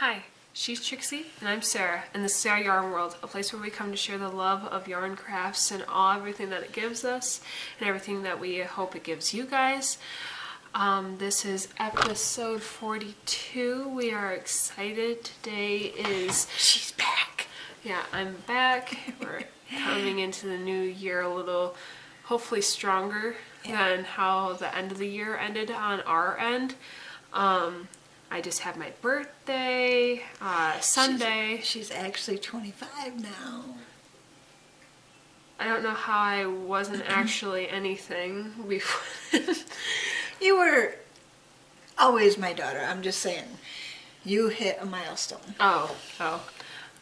Hi, she's Trixie, and I'm Sarah, and this is our Yarn World, a place where we come to share the love of yarn crafts and everything that it gives us, and everything that we hope it gives you guys. This is episode 42. We are excited. Today is... She's back. Yeah, I'm back. We're coming into the new year a little, hopefully stronger than how the end of the year ended on our end. I just had my birthday, Sunday. She's actually 25 now. I don't know how I wasn't actually anything before. You were always my daughter. I'm just saying. You hit a milestone. Oh.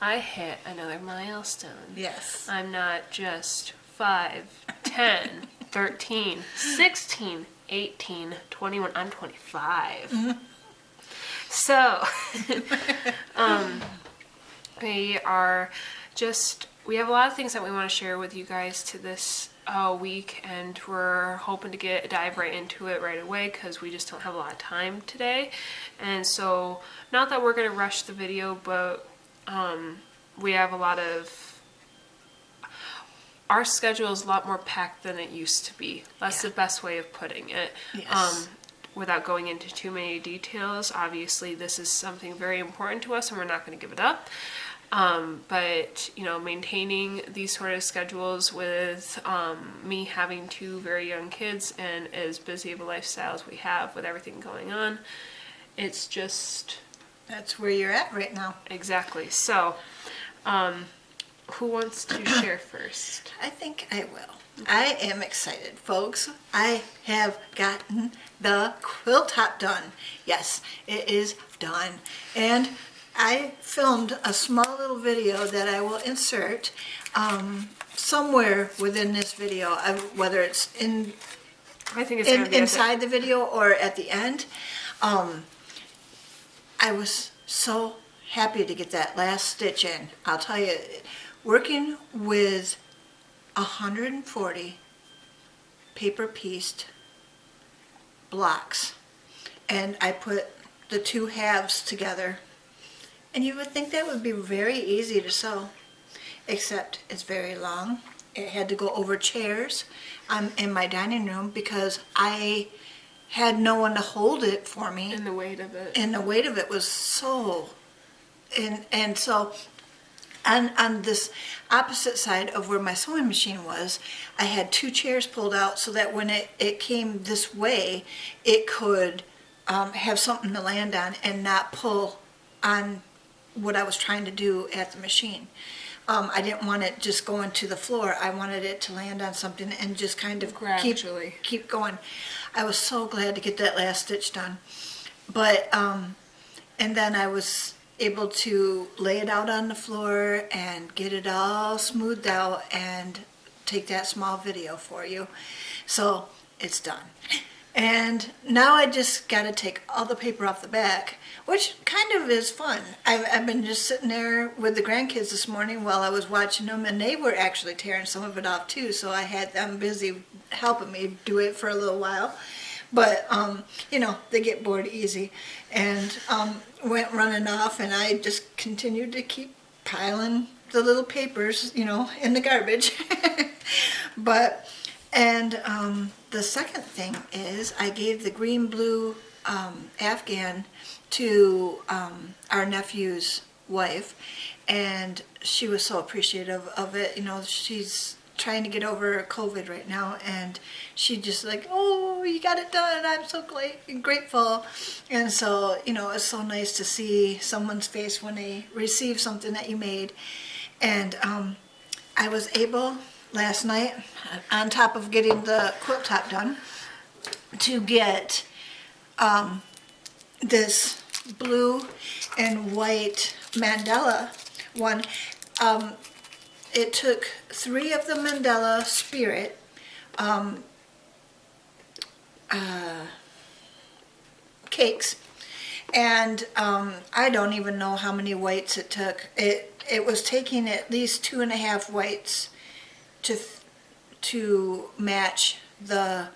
I hit another milestone. Yes. I'm not just 5, 10, 13, 16, 18, 21. I'm 25. Mm-hmm. So, we have a lot of things that we want to share with you guys to this week, and we're hoping to dive right into it right away because we just don't have a lot of time today. And so, not that we're going to rush the video, but we have our schedule is a lot more packed than it used to be. That's the best way of putting it. Yes. Without going into too many details, obviously this is something very important to us and we're not going to give it up. But, maintaining these sort of schedules with me having 2 very young kids and as busy of a lifestyle as we have with everything going on, it's just... That's where you're at right now. Exactly. So, who wants to share first? I think I will. I am excited, folks. I have gotten the quilt top done. Yes, it is done. And I filmed a small little video that I will insert somewhere within this video, whether it's I think it's gonna be inside the video or at the end. I was so happy to get that last stitch in. I'll tell you, working with 140 paper pieced blocks, and I put the 2 halves together, and you would think that would be very easy to sew, except it's very long. It had to go over chairs in my dining room because I had no one to hold it for me. And the weight of it. And the weight of it was so... And so... on this opposite side of where my sewing machine was, I had 2 chairs pulled out so that when it came this way, it could have something to land on and not pull on what I was trying to do at the machine. I didn't want it just going to the floor. I wanted it to land on something and just kind of gradually keep going. I was so glad to get that last stitch done. But, and then I was able to lay it out on the floor and get it all smoothed out and take that small video for you. So it's done. And now I just got to take all the paper off the back, which kind of is fun. I've been just sitting there with the grandkids this morning while I was watching them, and they were actually tearing some of it off too, so I had them busy helping me do it for a little while. But, they get bored easy, and went running off, and I just continued to keep piling the little papers, in the garbage. The second thing is I gave the green-blue Afghan to our nephew's wife, and she was so appreciative of it. She's trying to get over COVID right now, and she just like, oh, you got it done, I'm so grateful. And so, it's so nice to see someone's face when they receive something that you made. And I was able last night, on top of getting the quilt top done, to get this blue and white mandala one. It took 3 of the mandala spirit cakes, and I don't even know how many whites it took. It was taking at least 2.5 whites to match the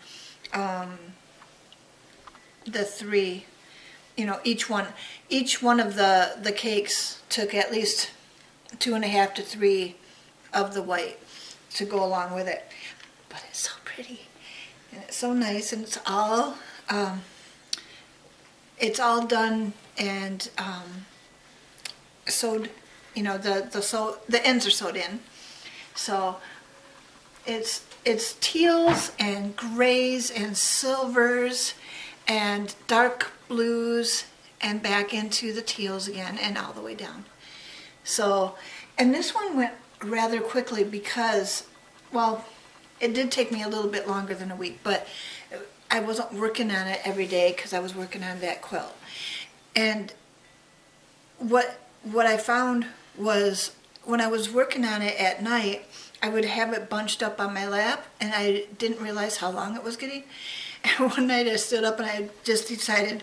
3 each one of the cakes took at least 2.5 to 3 of the white to go along with it. But it's so pretty and it's so nice, and it's all done and sewed. The ends are sewed in, so it's teals and grays and silvers and dark blues and back into the teals again and all the way down. So, and this one went rather quickly because, well, it did take me a little bit longer than a week, but I wasn't working on it every day because I was working on that quilt. And what I found was when I was working on it at night, I would have it bunched up on my lap, and I didn't realize how long it was getting. And one night I stood up and I just decided,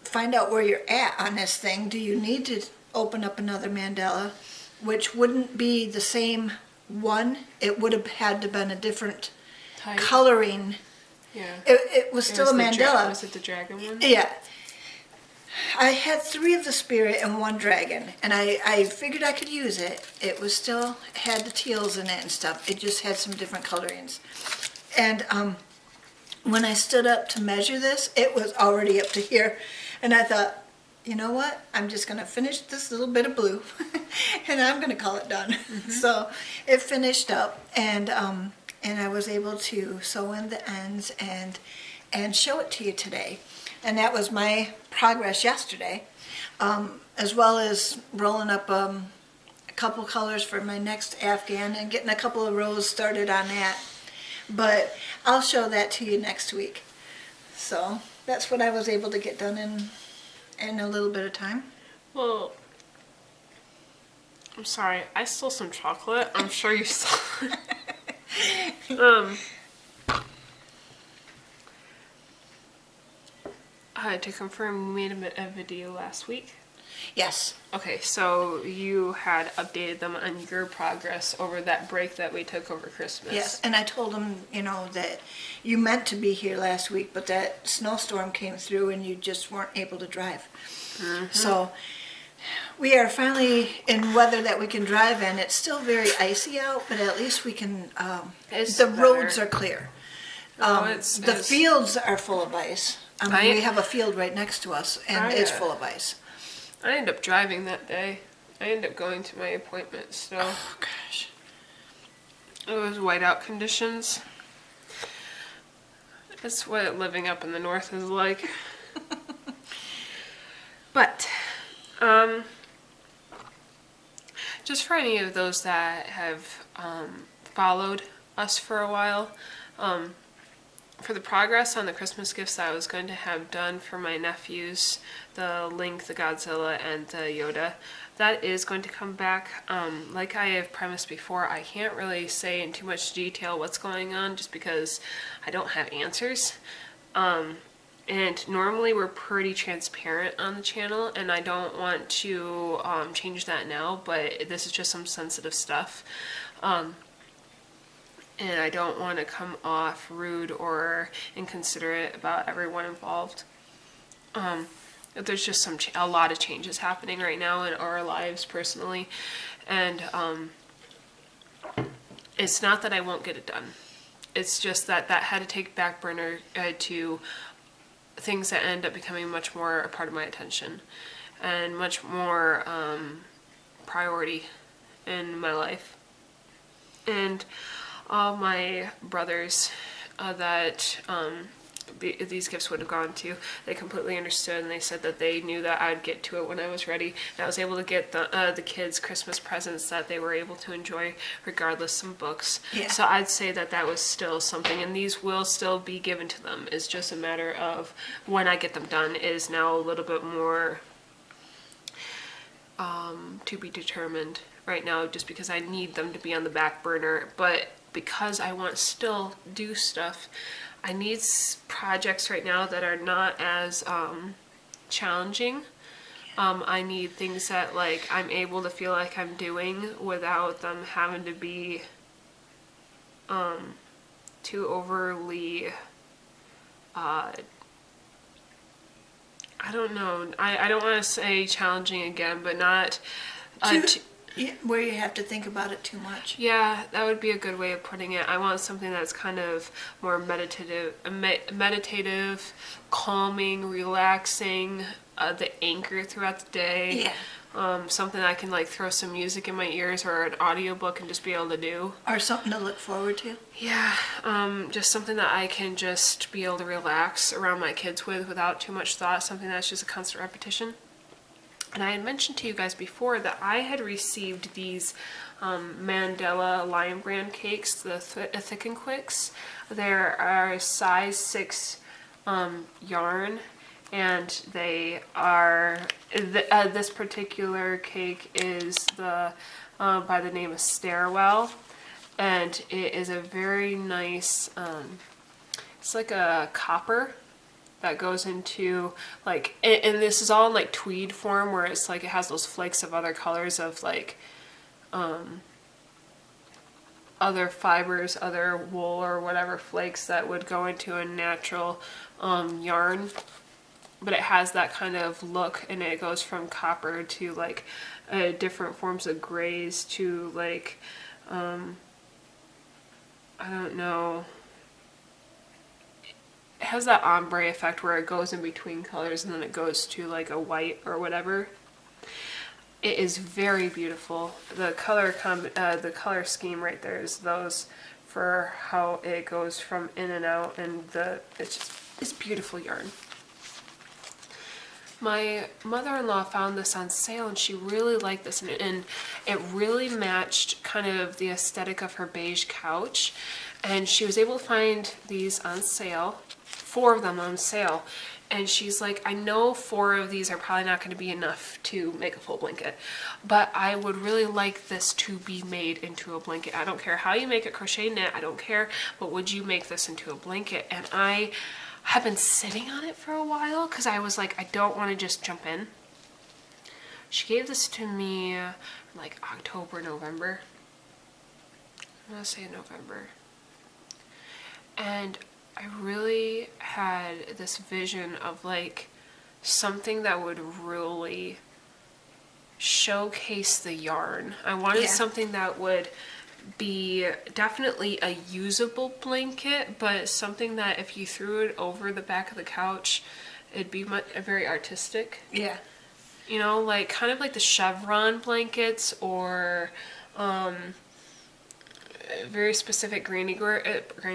find out where you're at on this thing. Do you need to open up another mandala, which wouldn't be the same one? It would have had to been a different Type. Coloring. Yeah. It was still a mandala. Was it the dragon one? Yeah. I had 3 of the spirit and 1 dragon, and I figured I could use it. It was still had the teals in it and stuff. It just had some different colorings. And when I stood up to measure this, it was already up to here. And I thought, you know what? I'm just going to finish this little bit of blue, and I'm going to call it done. Mm-hmm. So it finished up, and I was able to sew in the ends and show it to you today. And that was my progress yesterday, as well as rolling up a couple colors for my next Afghan and getting a couple of rows started on that. But I'll show that to you next week. So that's what I was able to get done in a little bit of time. Well, I'm sorry, I stole some chocolate. I'm sure you saw it. To confirm, we made a video last week. Yes. Okay, so you had updated them on your progress over that break that we took over Christmas. Yes, and I told them, that you meant to be here last week, but that snowstorm came through and you just weren't able to drive. Mm-hmm. So we are finally in weather that we can drive in. It's still very icy out, but at least we can, the roads are clear. The fields are full of ice. We have a field right next to us, and it's full of ice. I ended up driving that day. I ended up going to my appointment, so. Oh, gosh. It was whiteout conditions. That's what living up in the north is like. But, just for any of those that have followed us for a while, for the progress on the Christmas gifts that I was going to have done for my nephews, the Link, the Godzilla, and the Yoda, that is going to come back. Like I have premised before, I can't really say in too much detail what's going on just because I don't have answers. And normally we're pretty transparent on the channel, and I don't want to change that now, but this is just some sensitive stuff. And I don't want to come off rude or inconsiderate about everyone involved. There's just a lot of changes happening right now in our lives personally, and it's not that I won't get it done. It's just that had to take back burner to things that end up becoming much more a part of my attention and much more priority in my life. And all my brothers that these gifts would have gone to, they completely understood, and they said that they knew that I'd get to it when I was ready, and I was able to get the kids Christmas presents that they were able to enjoy, regardless some books. Yeah. So I'd say that was still something, and these will still be given to them. It's just a matter of when I get them done is now a little bit more to be determined right now, just because I need them to be on the back burner. But because I want to still do stuff, I need projects right now that are not as challenging. I need things that I'm able to feel like I'm doing without them having to be too overly I don't know. I don't want to say challenging again, but not Where you have to think about it too much. yeah, that would be a good way of putting it. I want something that's kind of more meditative, calming, relaxing, the anchor throughout the day. Yeah. Something I can like throw some music in my ears or an audiobook and just be able to do. Or something to look forward to. Yeah, just something that I can just be able to relax around my kids with without too much thought, something that's just a constant repetition. And I had mentioned to you guys before that I had received these Mandela Lion Brand cakes, the Thick and Quicks. There are size 6 yarn, and they are, this particular cake is by the name of Stairwell, and it is a very nice, it's like a copper that goes into like, and this is all in like tweed form where it's like it has those flakes of other colors of like other fibers, other wool or whatever flakes that would go into a natural yarn, but it has that kind of look, and it goes from copper to like different forms of grays to like I don't know, it has that ombre effect where it goes in between colors and then it goes to like a white or whatever. It is very beautiful. The color scheme right there is those for how it goes from in and out, and it's beautiful yarn. My mother-in-law found this on sale and she really liked this, and it really matched kind of the aesthetic of her beige couch, and she was able to find these on sale, 4 of them on sale, and she's like, I know 4 of these are probably not going to be enough to make a full blanket, but I would really like this to be made into a blanket. I don't care how you make it, crochet, knit, I don't care, but would you make this into a blanket? And I have been sitting on it for a while because I was like, I don't want to just jump in. She gave this to me like October, November. I'm gonna say November. And I really had this vision of like something that would really showcase the yarn. I wanted something that would be definitely a usable blanket, but something that if you threw it over the back of the couch, it'd be very artistic. Yeah. You know, like kind of like the chevron blankets or very specific granny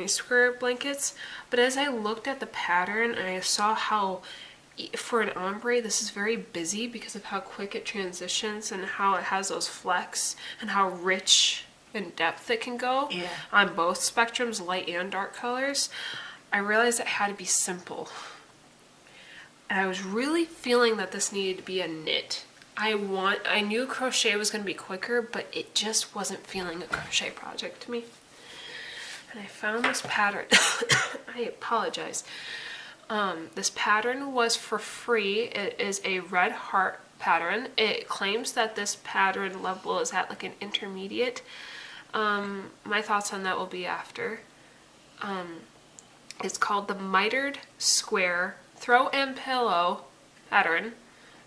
square blankets. But as I looked at the pattern and I saw how for an ombre this is very busy because of how quick it transitions and how it has those flecks and how rich in depth it can go on both spectrums, light and dark colors, I realized it had to be simple. And I was really feeling that this needed to be a knit. I knew crochet was going to be quicker, but it just wasn't feeling a crochet project to me. And I found this pattern. I apologize. This pattern was for free. It is a red heart pattern. It claims that this pattern level is at like an intermediate. My thoughts on that will be after. It's called the Mitered Square Throw and Pillow pattern.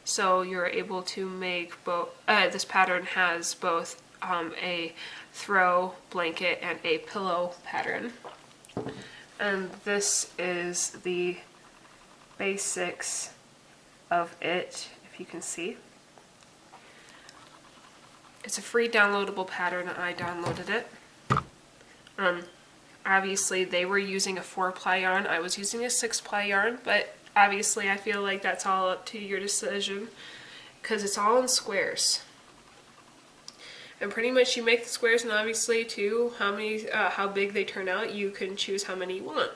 So you're able to make both. This pattern has both a throw blanket and a pillow pattern. And this is the basics of it, if you can see. It's a free downloadable pattern. I downloaded it. Obviously they were using a 4-ply yarn. I was using a 6-ply yarn, but obviously I feel like that's all up to your decision because it's all in squares. And pretty much you make the squares, and obviously too how big they turn out, you can choose how many you want.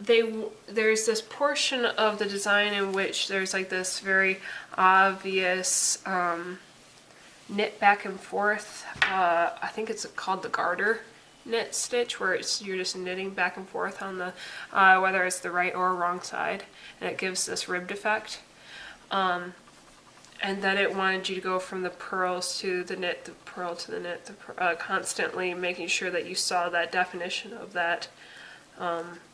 There's this portion of the design in which there's like this very obvious knit back and forth. I think it's called the Garter knit stitch, where you're just knitting back and forth on the whether it's the right or wrong side, and it gives this ribbed effect. And then it wanted you to go from the purls to the knit, the purl to the knit, constantly making sure that you saw that definition of that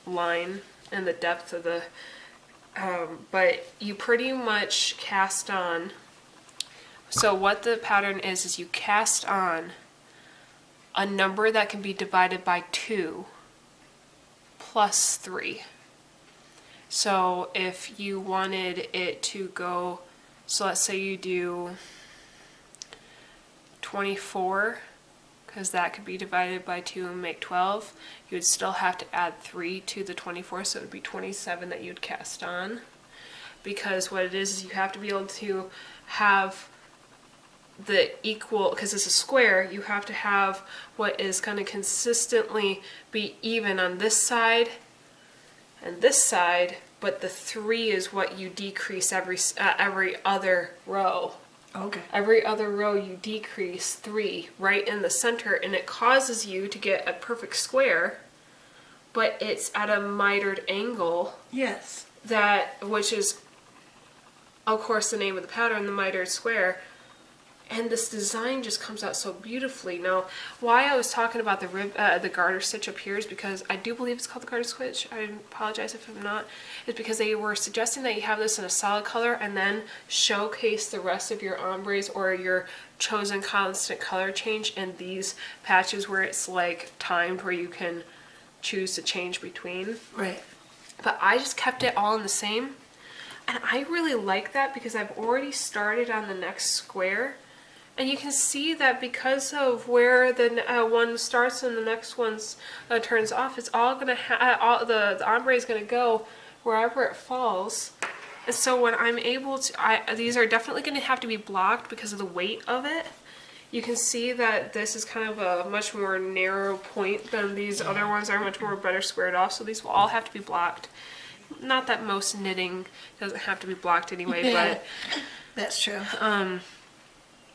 line and the depth of the But you pretty much cast on. So what the pattern is you cast on a number that can be divided by 2 plus 3. So if you wanted it to go, so let's say you do 24, because that could be divided by 2 and make 12, you would still have to add 3 to the 24, so it would be 27 that you'd cast on. Because what it is you have to be able to have the equal, because it's a square, you have to have what is going to consistently be even on this side and this side, but the 3 is what you decrease every other row. Okay. Every other row you decrease 3 right in the center, and it causes you to get a perfect square, but it's at a mitered angle. Yes. Which is, of course, the name of the pattern, the mitered square. And this design just comes out so beautifully. Now, why I was talking about the garter stitch up here is because I do believe it's called the garter stitch. I apologize if I'm not. It's because they were suggesting that you have this in a solid color and then showcase the rest of your ombres or your chosen constant color change in these patches where it's like timed, where you can choose to change between. Right. But I just kept it all in the same. And I really like that because I've already started on the next square. And you can see that because of where the one starts and the next one turns off, it's all gonna the ombre is gonna go wherever it falls. And so when I'm able to, these are definitely gonna have to be blocked because of the weight of it. You can see that this is kind of a much more narrow point than these other ones are, much more better squared off. So these will all have to be blocked. Not that most knitting doesn't have to be blocked anyway, but that's true.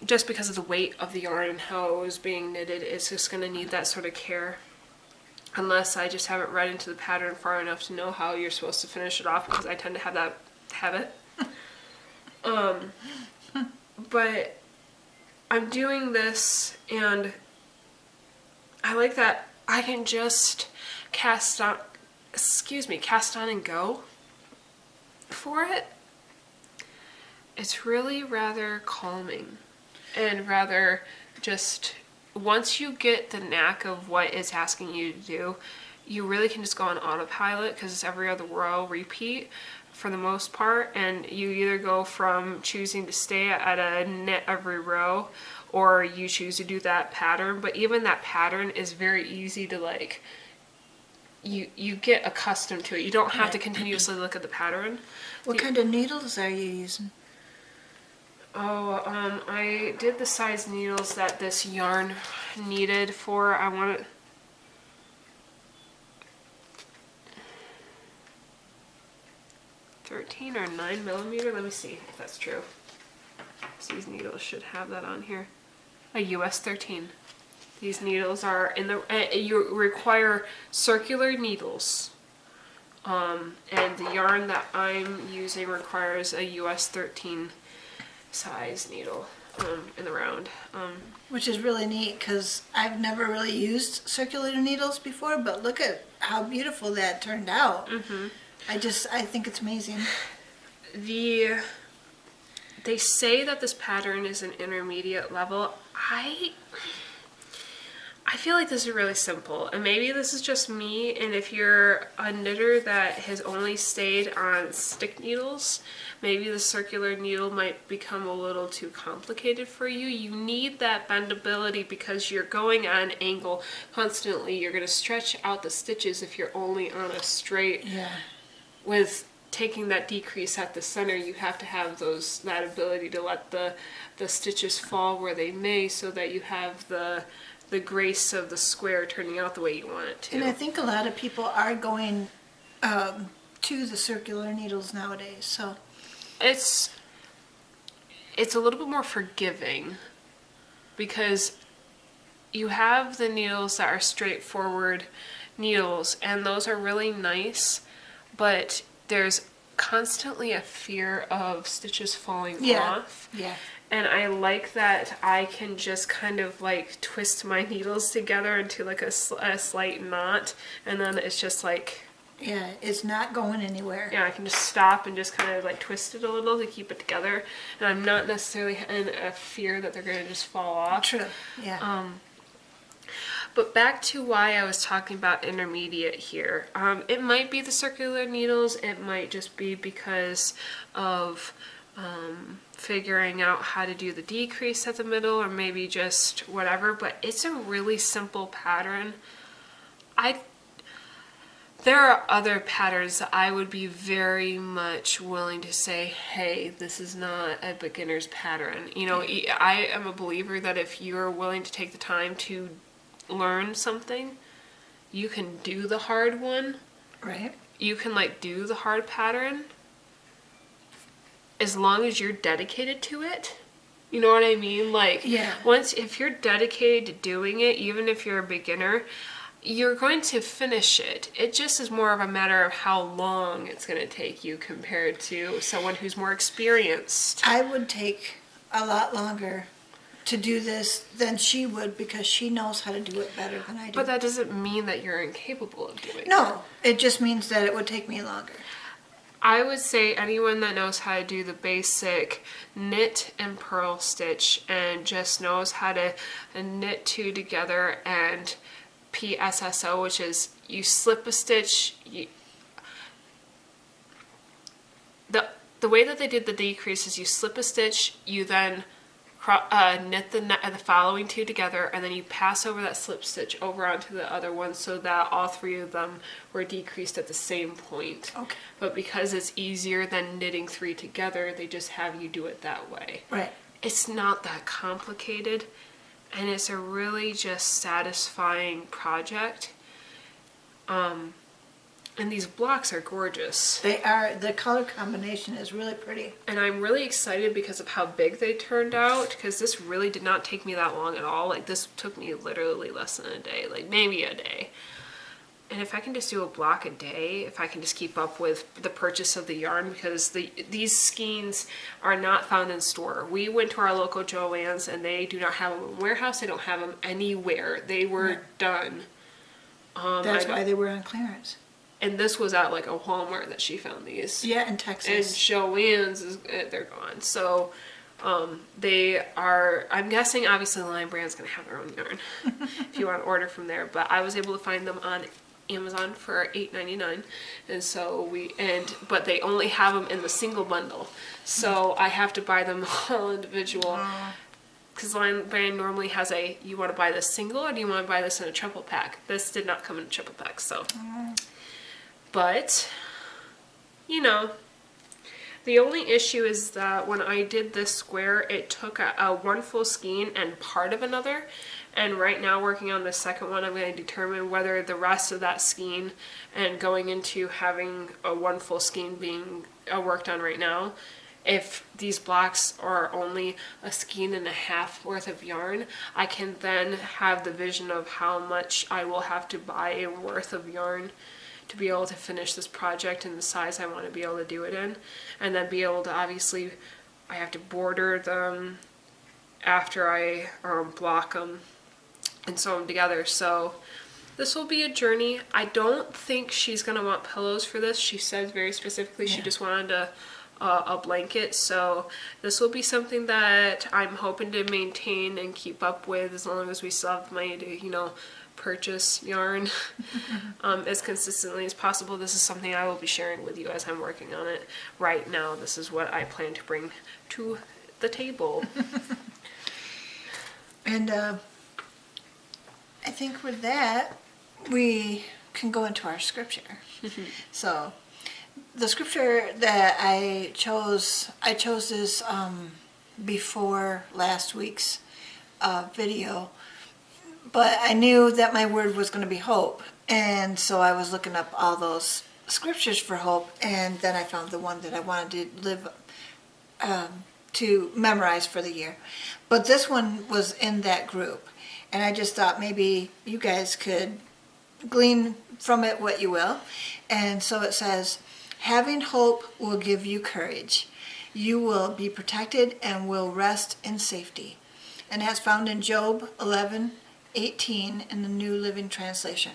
Just because of the weight of the yarn and how it was being knitted, it's just going to need that sort of care. Unless I just haven't read into the pattern far enough to know how you're supposed to finish it off, because I tend to have that habit. But I'm doing this, and I like that I can just cast on and go for it. It's really rather calming. And rather just, once you get the knack of what it's asking you to do, you really can just go on autopilot because it's every other row repeat for the most part. And you either go from choosing to stay at a knit every row, or you choose to do that pattern. But even that pattern is very easy to like, you get accustomed to it. You don't have to continuously look at the pattern. What kind of needles are you using? Oh, I did the size needles that this yarn needed for. I wanted 13 or 9mm. Let me see if that's true. So these needles should have that on here. A US 13. These needles are in the. You require circular needles. And the yarn that I'm using requires a US 13 size needle in the round. Which is really neat because I've never really used circular needles before, but look at how beautiful that turned out. Mm-hmm. I think it's amazing. They say that this pattern is an intermediate level. I feel like this is really simple, and maybe this is just me, and if you're a knitter that has only stayed on stick needles, maybe the circular needle might become a little too complicated for you. You need that bendability because you're going on an angle constantly. You're going to stretch out the stitches if you're only on a straight. Yeah. With taking that decrease at the center, you have to have that ability to let the stitches fall where they may, so that you have the grace of the square turning out the way you want it to. And I think a lot of people are going to the circular needles nowadays, so it's a little bit more forgiving because you have the needles that are straightforward needles, and those are really nice, but there's constantly a fear of stitches falling off. Yeah. And I like that I can just kind of like twist my needles together into like a slight knot, and then it's just like Yeah, it's not going anywhere. Yeah, I can just stop and just kind of like twist it a little to keep it together. And I'm not necessarily in a fear that they're going to just fall off. True, yeah. But back to why I was talking about intermediate here. It might be the circular needles. It might just be because of figuring out how to do the decrease at the middle, or maybe just whatever. But it's a really simple pattern. There are other patterns that I would be very much willing to say, hey, this is not a beginner's pattern. You know, I am a believer that if you're willing to take the time to learn something, you can do the hard one. Right. You can like do the hard pattern as long as you're dedicated to it. You know what I mean? Like, yeah. If you're dedicated to doing it, even if you're a beginner, you're going to finish it. It just is more of a matter of how long it's going to take you compared to someone who's more experienced. I would take a lot longer to do this than she would, because she knows how to do it better than I do. But that doesn't mean that you're incapable of doing it. No, it just means that it would take me longer. I would say anyone that knows how to do the basic knit and purl stitch and just knows how to knit two together and PSSO, which is you slip a stitch. The way that they did the decrease is you slip a stitch, you then knit the following two together, and then you pass over that slip stitch over onto the other one, so that all three of them were decreased at the same point. Okay. But because it's easier than knitting three together, they just have you do it that way. Right. It's not that complicated, and it's a really just satisfying project. And these blocks are gorgeous. They are. The color combination is really pretty. And I'm really excited because of how big they turned out, because this really did not take me that long at all. Like, this took me literally less than a day, like maybe a day. And if I can just do a block a day, if I can just keep up with the purchase of the yarn, because these skeins are not found in store. We went to our local Joann's and they do not have them in warehouse. They don't have them anywhere. They were done. That's why they were on clearance. And this was at like a Walmart that she found these. Yeah, in And Texas. Joann's, they're gone. So they are, I'm guessing obviously the Line Brand's going to have their own yarn if you want to order from there. But I was able to find them on Amazon for $8.99, and so but they only have them in the single bundle, so I have to buy them all individual, because Line Brand normally has you want to buy this single or do you want to buy this in a triple pack. This did not come in a triple pack, so but you know, the only issue is that when I did this square, it took a one full skein and part of another. And right now, working on the second one, I'm going to determine whether the rest of that skein and going into having a one full skein being worked on right now, if these blocks are only a skein and a half worth of yarn, I can then have the vision of how much I will have to buy in worth of yarn to be able to finish this project in the size I want to be able to do it in. And then be able to, obviously, I have to border them after I block them and sew them together. So this will be a journey. I don't think she's going to want pillows for this. She said very specifically she just wanted a blanket. So this will be something that I'm hoping to maintain and keep up with as long as we still have money to, you know, purchase yarn as consistently as possible. This is something I will be sharing with you as I'm working on it. Right now, this is what I plan to bring to the table. And I think with that, we can go into our scripture. So, the scripture that I chose this before last week's video, but I knew that my word was going to be hope, and so I was looking up all those scriptures for hope, and then I found the one that I wanted to memorize for the year. But this one was in that group, and I just thought maybe you guys could glean from it what you will. And so it says, having hope will give you courage. You will be protected and will rest in safety. And that's found in Job 11:18 in the New Living Translation.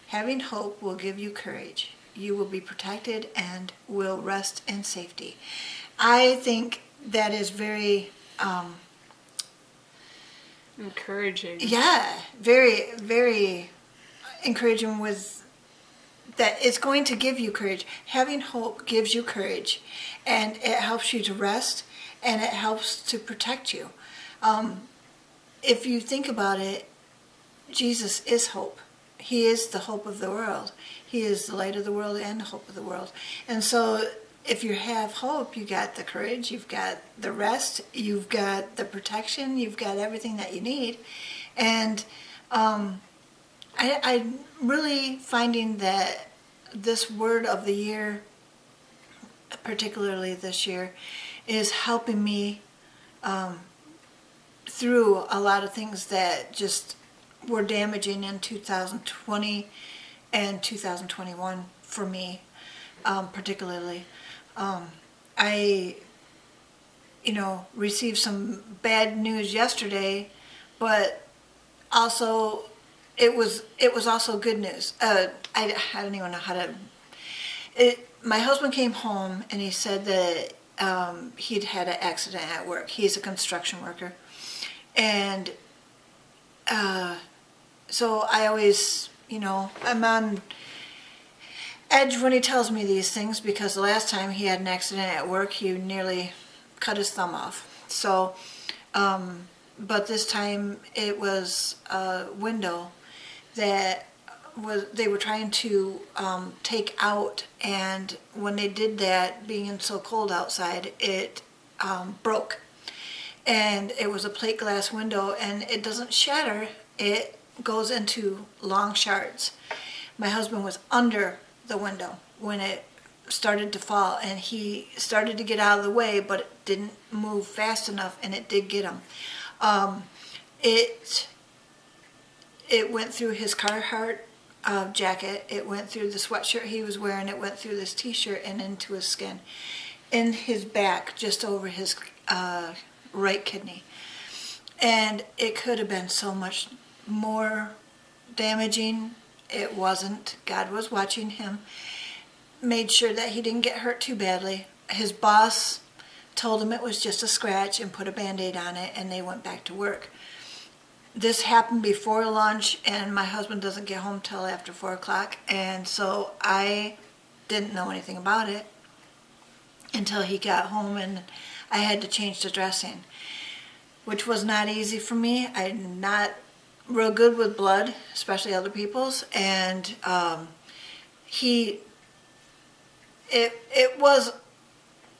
Having hope will give you courage. you will be protected and will rest in safety. I think that is very, encouraging. yeah, very, very encouraging with that. It's going to give you courage. Having hope gives you courage, and it helps you to rest, and it helps to protect you. If you think about it, Jesus is hope. He is the hope of the world. He is the light of the world and the hope of the world. And so if you have hope, you got the courage, you've got the rest, you've got the protection, you've got everything that you need. And I'm really finding that this word of the year, particularly this year, is helping me through a lot of things that just were damaging in 2020 and 2021 for me, particularly. I, received some bad news yesterday, but also it was also good news. I don't even know how to. My husband came home and he said that he'd had an accident at work. He's a construction worker, and so I always, I'm on edge when he tells me these things, because the last time he had an accident at work, he nearly cut his thumb off. So, but this time it was a window that they were trying to take out, and when they did that, being so cold outside, it broke. And it was a plate glass window, and it doesn't shatter, it goes into long shards. My husband was under the window when it started to fall, and he started to get out of the way, but it didn't move fast enough, and it did get him. It went through his Carhartt jacket, it went through the sweatshirt he was wearing, it went through this t-shirt and into his skin, in his back, just over his right kidney. And it could have been so much more damaging. It wasn't. God was watching him, made sure that he didn't get hurt too badly. His boss told him it was just a scratch and put a Band-Aid on it, and they went back to work. This happened before lunch, and my husband doesn't get home till after 4 o'clock, and so I didn't know anything about it until he got home, and I had to change the dressing, which was not easy for me. I'm not real good with blood, especially other people's, and it was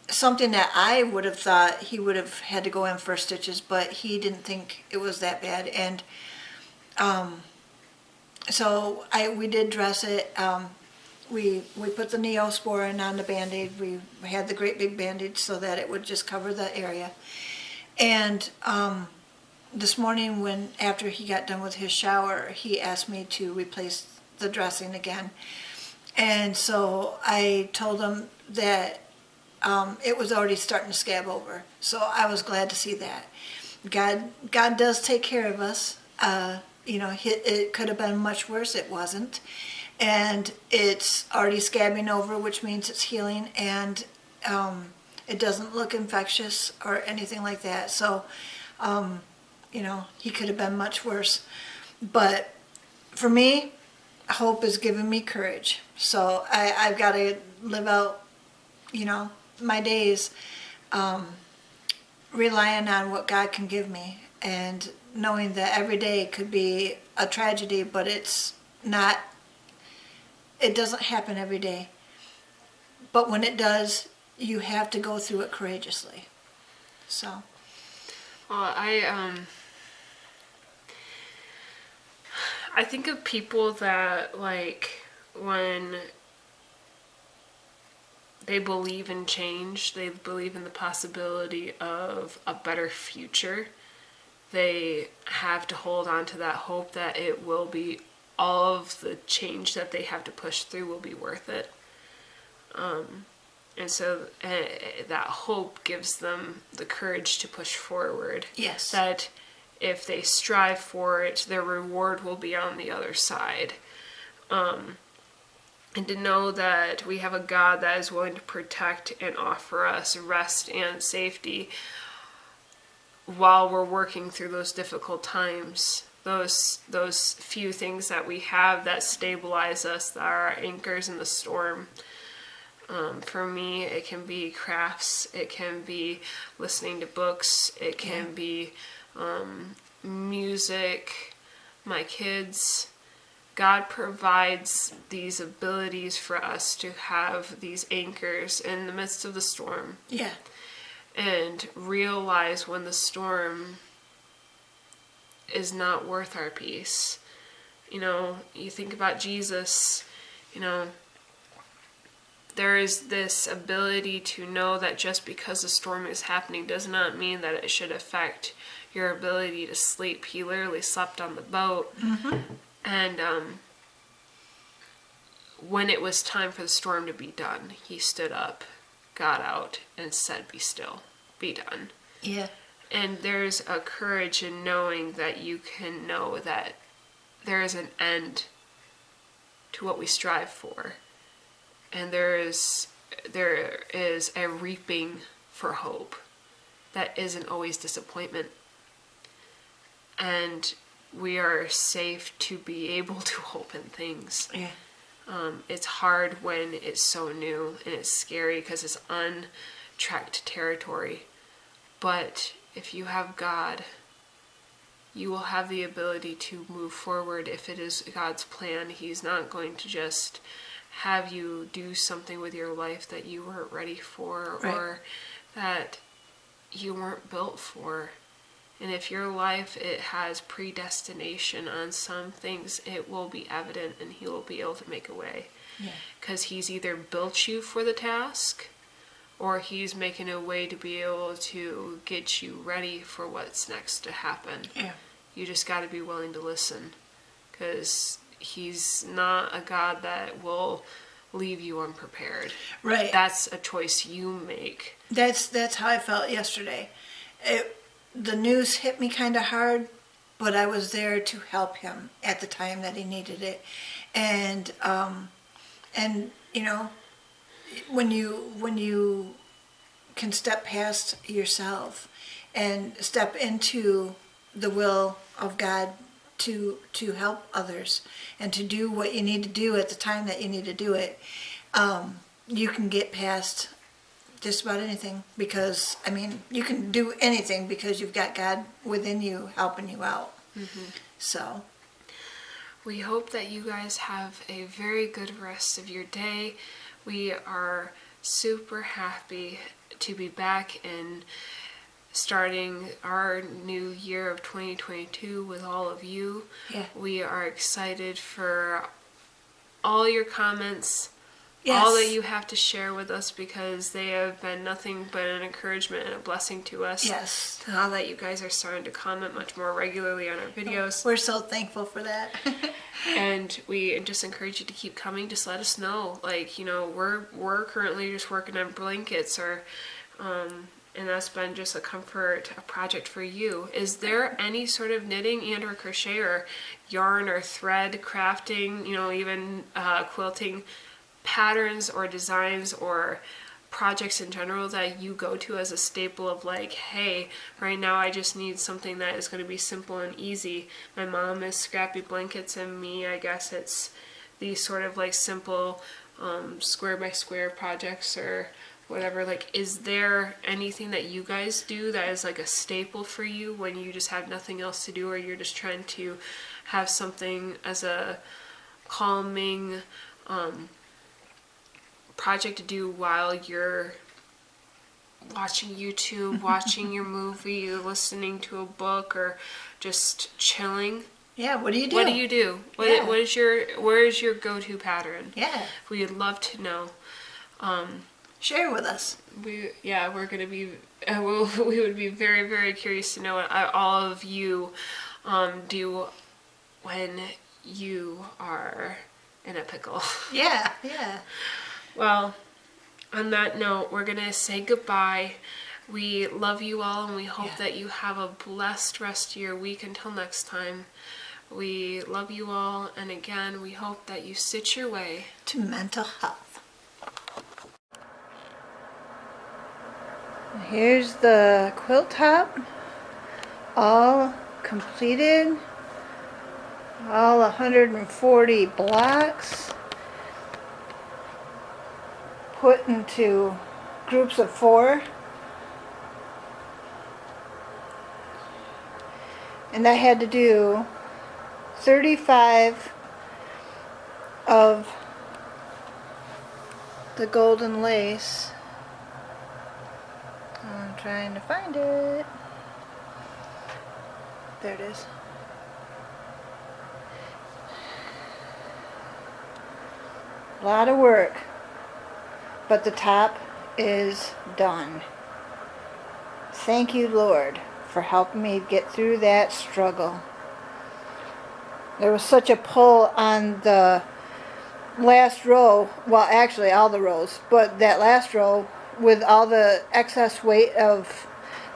something that I would have thought he would have had to go in for stitches, but he didn't think it was that bad. And so we did dress it. We put the Neosporin on the Band-Aid. We had the great big Band-Aid so that it would just cover the area. And this morning, after he got done with his shower, he asked me to replace the dressing again. And so I told him that it was already starting to scab over. So I was glad to see that. God does take care of us. It could have been much worse. It wasn't. And it's already scabbing over, which means it's healing, and it doesn't look infectious or anything like that. So, he could have been much worse. But for me, hope is giving me courage. So I've got to live out, my days relying on what God can give me, and knowing that every day could be a tragedy, but it's not. It doesn't happen every day. But when it does, you have to go through it courageously. So. Well, I think of people that, when they believe in change, they believe in the possibility of a better future, they have to hold on to that hope that it will be, all of the change that they have to push through will be worth it. And so that hope gives them the courage to push forward. Yes. That if they strive for it, their reward will be on the other side. and to know that we have a God that is willing to protect and offer us rest and safety while we're working through those difficult times. Those few things that we have that stabilize us, that are our anchors in the storm. For me, it can be crafts, it can be listening to books, it can be music, my kids. God provides these abilities for us to have these anchors in the midst of the storm. Yeah. And realize when the storm is not worth our peace. You think about Jesus, there is this ability to know that just because the storm is happening does not mean that it should affect your ability to sleep. He literally slept on the boat. Mm-hmm. And when it was time for the storm to be done, he stood up, got out, and said, "Be still, be done." Yeah. And there's a courage in knowing that you can know that there is an end to what we strive for. And there is a reaping for hope that isn't always disappointment. And we are safe to be able to hope in things. Yeah. It's hard when it's so new and it's scary because it's untracked territory. But if you have God, you will have the ability to move forward if it is God's plan. He's not going to just have you do something with your life that you weren't ready for, right, or that you weren't built for. And if your life, it has predestination on some things, it will be evident and he will be able to make a way. Because he's either built you for the task or he's making a way to be able to get you ready for what's next to happen. Yeah. You just got to be willing to listen, because he's not a God that will leave you unprepared. Right. That's a choice you make. That's how I felt yesterday. The news hit me kind of hard, but I was there to help him at the time that he needed it. And when you can step past yourself and step into the will of God to help others and to do what you need to do at the time that you need to do it, you can get past just about anything, because you can do anything because you've got God within you helping you out. Mm-hmm. So we hope that you guys have a very good rest of your day. We are super happy to be back and starting our new year of 2022 with all of you. Yeah. We are excited for all your comments, yes, all that you have to share with us, because they have been nothing but an encouragement and a blessing to us. Yes. Now that you guys are starting to comment much more regularly on our videos. We're so thankful for that. And we just encourage you to keep coming. Just let us know. We're currently just working on blankets, or and that's been just a comfort, a project for you. Is there any sort of knitting and or crochet or yarn or thread crafting, even quilting patterns or designs or projects in general that you go to as a staple of hey, right now I just need something that is going to be simple and easy? My mom is Scrappy Blankets, and me, I guess it's these sort of simple square by square projects or whatever. Is there anything that you guys do that is a staple for you when you just have nothing else to do, or you're just trying to have something as a calming project to do while you're watching YouTube, watching your movie, listening to a book, or just chilling? Yeah, what do you do? What do you do? Where is your go-to pattern? Yeah. We would love to know. Share with us. We're gonna be. We would be very, very curious to know what all of you do when you are in a pickle. Yeah. Well, on that note, we're gonna say goodbye. We love you all, and we hope that you have a blessed rest of your week. Until next time, We love you all, and again, we hope that you stitch your way to mental health. Here's the quilt top, all completed, all 140 blocks, put into groups of 4. And I had to do 35 of the golden lace. I'm trying to find it. There it is. A lot of work, but the top is done. Thank you, Lord, for helping me get through that struggle. There was such a pull on the last row, well actually all the rows, but that last row with all the excess weight of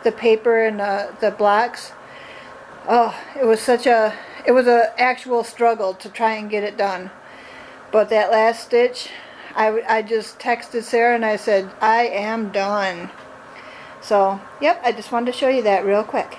the paper and the blocks. Oh, it was an actual struggle to try and get it done. But that last stitch, I just texted Sarah and I said, I am done. So, yep, I just wanted to show you that real quick.